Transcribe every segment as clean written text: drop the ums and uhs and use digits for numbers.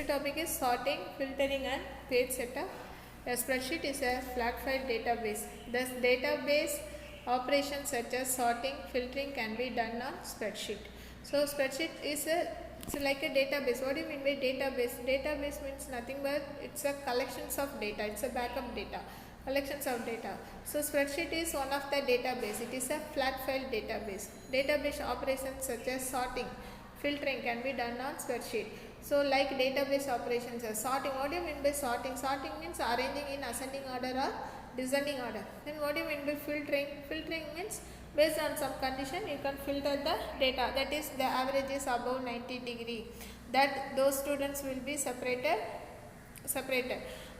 topic is sorting, filtering and page setup. A spreadsheet is a flat file database. Thus, database operations such as sorting, filtering can be done on spreadsheet. So, spreadsheet is like a database. What do you mean by database? Database means nothing but it's a collections of data. It's a backup data. Collections of data. So, spreadsheet is one of the database. It is a flat file database. Database operations such as sorting, filtering can be done on spreadsheet. So, like database operations are sorting. What do you mean by sorting? Sorting means arranging in ascending order or descending order. Then what do you mean by filtering? Filtering means based on some condition you can filter the data, that is the average is above 90 degree, that those students will be separated.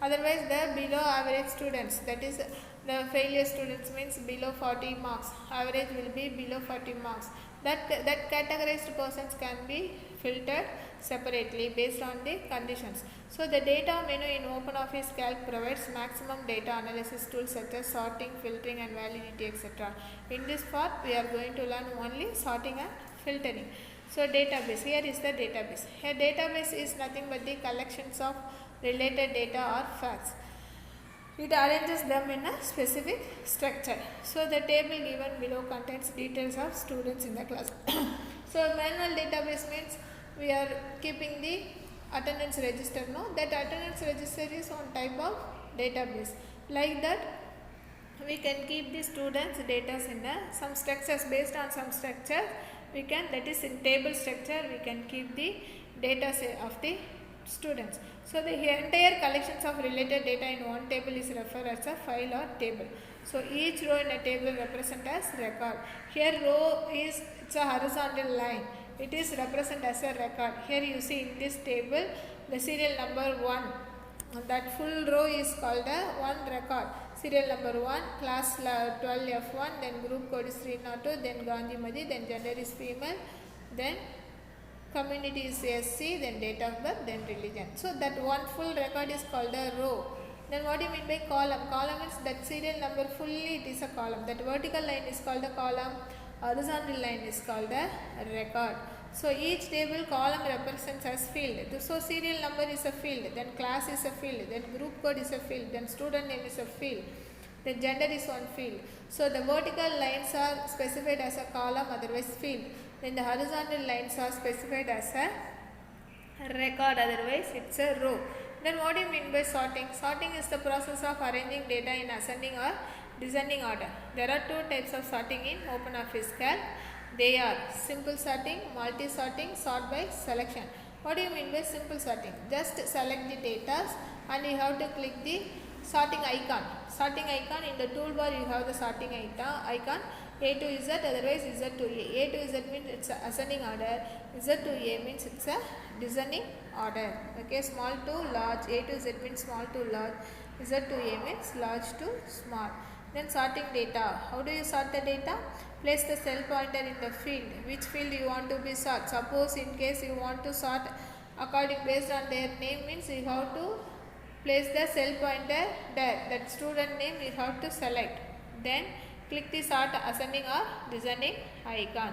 Otherwise the below average students, that is the failure students means below 40 marks, average will be below 40 marks. That categorized persons can be filtered separately based on the conditions. So the data menu in OpenOffice Calc provides maximum data analysis tools such as sorting, filtering and validity, etc. In this part we are going to learn only sorting and filtering. So database, here is the database. A database is nothing but the collections of related data or facts. It arranges them in a specific structure. So the table given below contains details of students in the class. So manual database means we are keeping the attendance register. No, that attendance register is one type of database. Like that, we can keep the students' data in some structures. Based on some structure, we can, that is in table structure, we can keep the data of the students. So the entire collections of related data in one table is referred as a file or table. So each row in a table represent as record. Here row is, it's a horizontal line. It is represent as a record. Here you see in this table the serial number 1. That full row is called a one record. Serial number 1, class 12F1, then group code is 302, then Gandhi Madi, then gender is female, then community is SC, then date of birth, then religion. So that one full record is called a row. Then what do you mean by column? Column means that serial number fully it is a column. That vertical line is called a column. Horizontal line is called a record. So each table column represents as field. So serial number is a field, then class is a field, then group code is a field, then student name is a field, then gender is one field. So the vertical lines are specified as a column, otherwise field. Then the horizontal lines are specified as a record, otherwise it's a row. Then what do you mean by sorting? Sorting is the process of arranging data in ascending or descending order. There are two types of sorting in OpenOffice Calc. They are simple sorting, multi-sorting, sort by selection. What do you mean by simple sorting? Just select the data and you have to click the sorting icon. Sorting icon, in the toolbar you have the sorting icon A to Z, otherwise Z to A. A to Z means it's a ascending order, Z to A means it's a descending order. Okay, small to large, A to Z means small to large, Z to A means large to small. Then sorting data. How do you sort the data? Place the cell pointer in the field. Which field you want to be sort? Suppose in case you want to sort according based on their name means you have to place the cell pointer there. That student name you have to select. Then click the sort ascending or descending icon.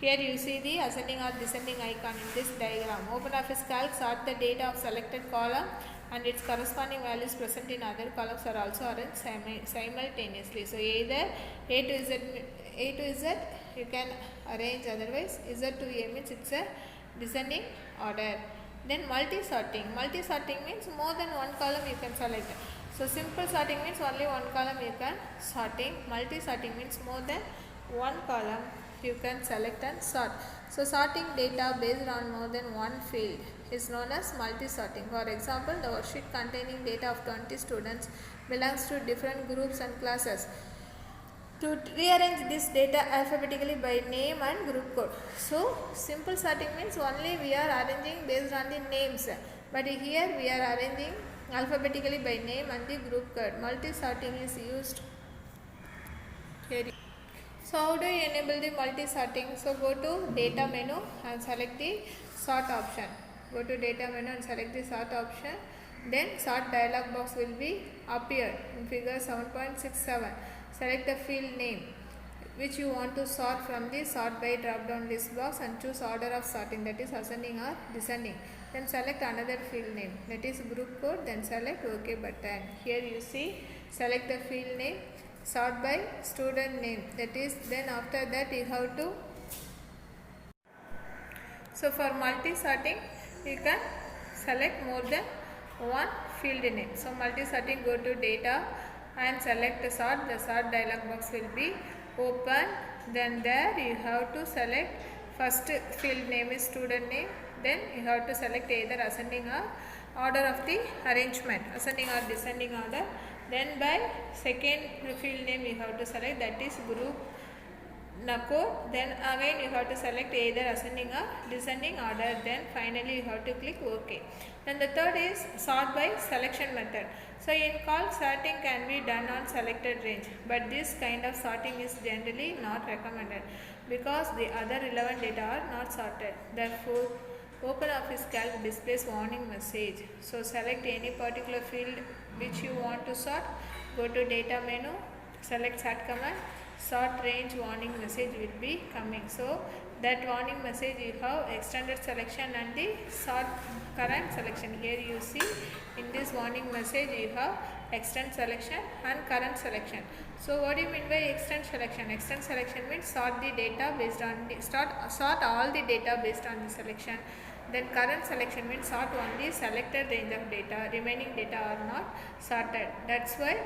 Here you see the ascending or descending icon in this diagram. OpenOffice Calc sort the data of selected column and its corresponding values present in other columns are also arranged simultaneously. So either A to Z you can arrange, otherwise Z to A means it's a descending order. Then multi-sorting. Multi-sorting means more than one column you can select. So simple sorting means only one column you can sorting. Multi-sorting means more than one column you can select and sort. So sorting data based on more than one field is known as multi-sorting. For example, the worksheet containing data of 20 students belongs to different groups and classes. To rearrange this data alphabetically by name and group code. So simple sorting means only we are arranging based on the names, but here we are arranging alphabetically by name and the group code. Multi-sorting is used here. So how do you enable the multi-sorting? So go to data menu and select the sort option. Go to data menu and select the sort option. Then sort dialog box will be appeared in figure 7.67. Select the field name which you want to sort from the sort by drop down list box and choose order of sorting, that is ascending or descending. then select another field name, that is group code, then select OK button. Here you see, select the field name, sort by student name, that is, then after that you have to, so for multi sorting you can select more than one field name. So multi sorting, go to data and select sort. The sort dialog box will be open. Then there you have to select, first field name is student name, then you have to select either ascending or order of the arrangement, ascending or descending order. Then by second field name you have to select, that is group code. Then again you have to select either ascending or descending order. Then finally you have to click OK. Then the third is sort by selection method. So in call, sorting can be done on selected range, but this kind of sorting is generally not recommended because the other relevant data are not sorted. Therefore, OpenOffice Calc displays warning message. So select any particular field which you want to sort. Go to data menu, select sort command, sort range warning message will be coming. So that warning message you have extended selection and the sort current selection. Here you see, in this warning message you have extend selection and current selection. So what do you mean by extend selection? Extend selection means sort the data based on the sort all the data based on the selection. Then current selection means sort only selected range of data, remaining data are not sorted. That's why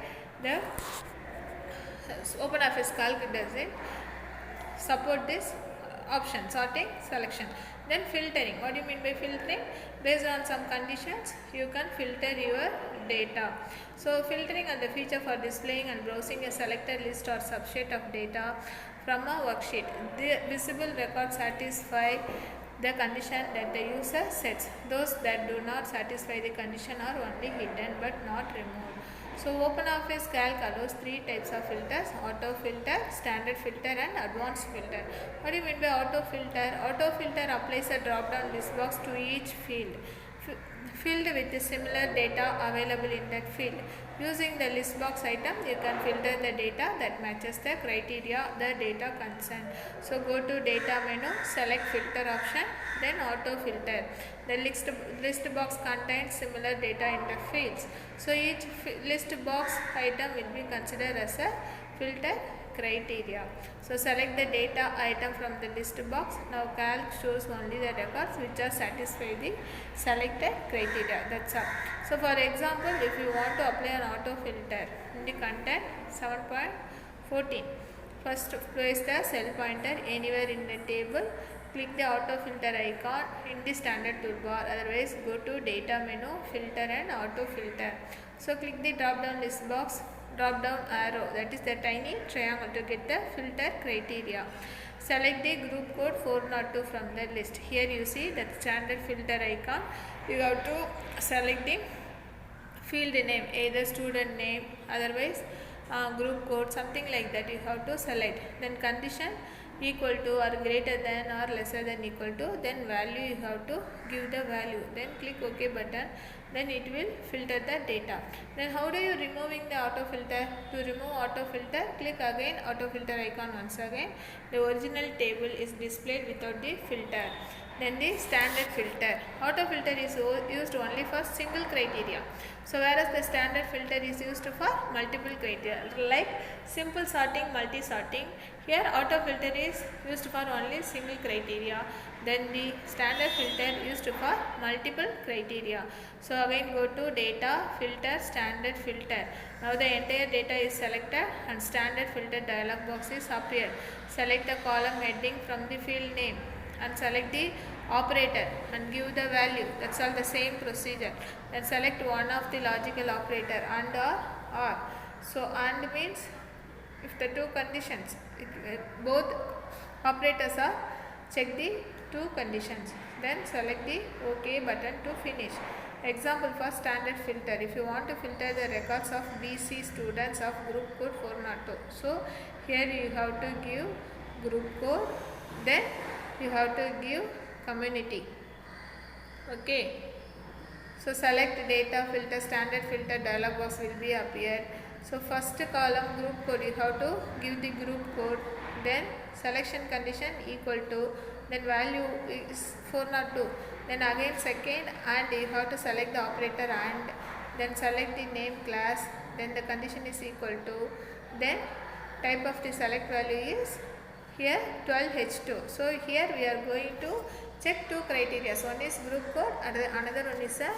the OpenOffice Calc doesn't support this option, sorting selection. Then filtering. What do you mean by filtering? Based on some conditions you can filter your data. So filtering are the feature for displaying and browsing a selected list or subset of data from a worksheet. The visible records satisfy the condition that the user sets. Those that do not satisfy the condition are only hidden but not removed. So OpenOffice Calc allows three types of filters: auto filter, standard filter and advanced filter. What do you mean by auto filter? Auto filter applies a drop down list box to each field with the similar data available in that field. Using the list box item, you can filter the data that matches the criteria the data concerned. So go to data menu, select filter option, then auto filter. The list box contains similar data in the fields. So each list box item will be considered as a filter criteria. So select the data item from the list box. Now Calc shows only the records which are satisfy the selected criteria. That's all. So for example, if you want to apply an auto filter in the content 7.14, first place the cell pointer anywhere in the table. Click the auto filter icon in the standard toolbar. Otherwise, go to data menu, filter and auto filter. So click the drop down list box, drop down arrow, that is the tiny triangle, to get the filter criteria. Select the group code 402 from the list. Here you see that standard filter icon. You have to select the field name, either student name, otherwise group code, something like that you have to select. Then condition equal to or greater than or lesser than equal to, then value you have to give the value, then click OK button, then it will filter the data. Then how do you removing the auto filter? To remove auto filter, click again auto filter icon once again. The original table is displayed without the filter. Then the standard filter. Auto filter is used only for single criteria. So whereas the standard filter is used for multiple criteria, like simple sorting, multi-sorting. Here auto filter is used for only single criteria. Then the standard filter used for multiple criteria. So again go to data, filter, standard filter. Now the entire data is selected and standard filter dialog box is appeared. Select the column heading from the field name and select the operator and give the value. That's all the same procedure. Then select one of the logical operator, and or. So and means if the two conditions, both operators are, check the two conditions, then select the OK button to finish. Example for standard filter. If you want to filter the records of BC students of group code 402, so here you have to give group code, then you have to give community. Okay. So select data, filter, standard filter dialog box will be appeared. So first column group code, you have to give the group code, then selection condition equal to then value is 402. Then again second, and you have to select the operator and then select the name class, then the condition is equal to, then type of the select value is here 12H2. So here we are going to check two criteria. One is group code and another one is a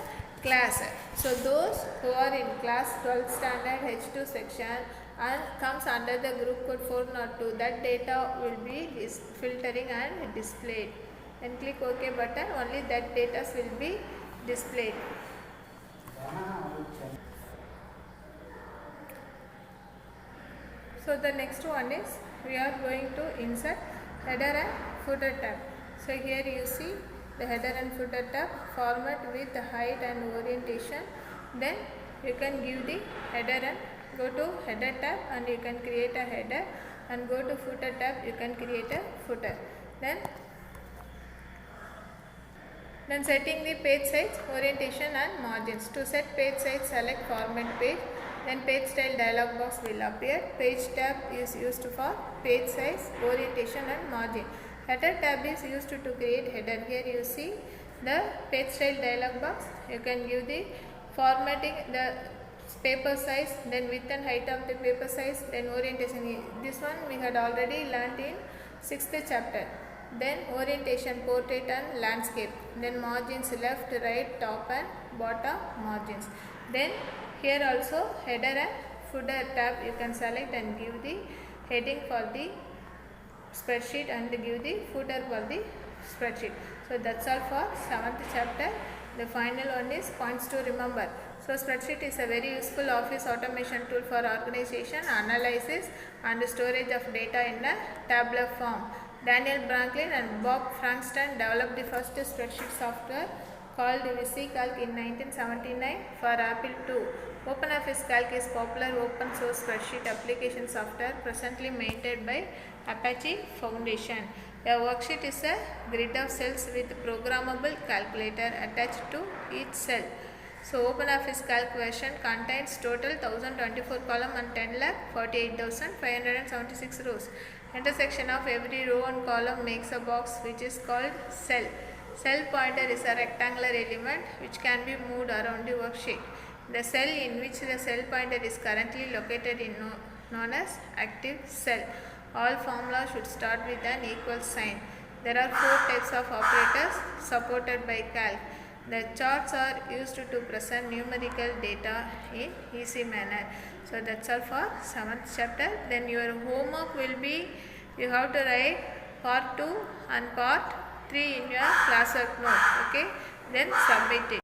class. So those who are in class 12th standard H2 section and comes under the group code 402, that data will be filtering and displayed. Then click OK button, only that data will be displayed. So the next one is we are going to insert header and footer tab. So here you see the header and footer tab, format with the height and orientation. Then you can give the header and go to header tab and you can create a header, and go to footer tab, you can create a footer. Then setting the page size, orientation and margins. To set page size, select format page. Then page style dialog box will appear. Page tab is used for page size, orientation and margin. Header tab is used to create header. Here you see the page style dialog box. You can give the formatting, the paper size, then width and height of the paper size, then orientation. This one we had already learnt in 6th chapter. Then orientation, portrait and landscape. Then margins, left, right, top and bottom margins. Then here also header and footer tab you can select and give the heading for the spreadsheet and give the footer for the spreadsheet. So that's all for 7th chapter. The final one is points to remember. So spreadsheet is a very useful office automation tool for organization, analysis and storage of data in a tabular form. Daniel Franklin and Bob Frankston developed the first spreadsheet software called VisiCalc in 1979 for Apple II. OpenOffice Calc is popular open source spreadsheet application software presently maintained by Apache Foundation. A worksheet is a grid of cells with programmable calculator attached to each cell. So OpenOffice Calc version contains total 1024 columns and 10,48,576 rows. Intersection of every row and column makes a box which is called cell. Cell pointer is a rectangular element which can be moved around the worksheet. The cell in which the cell pointer is currently located is known as active cell. All formulas should start with an equal sign. There are 4 types of operators supported by Calc. The charts are used to present numerical data in easy manner. So that's all for 7th chapter. Then your homework will be, you have to write part 2 and part 3 in your classwork note. Okay, then submit it.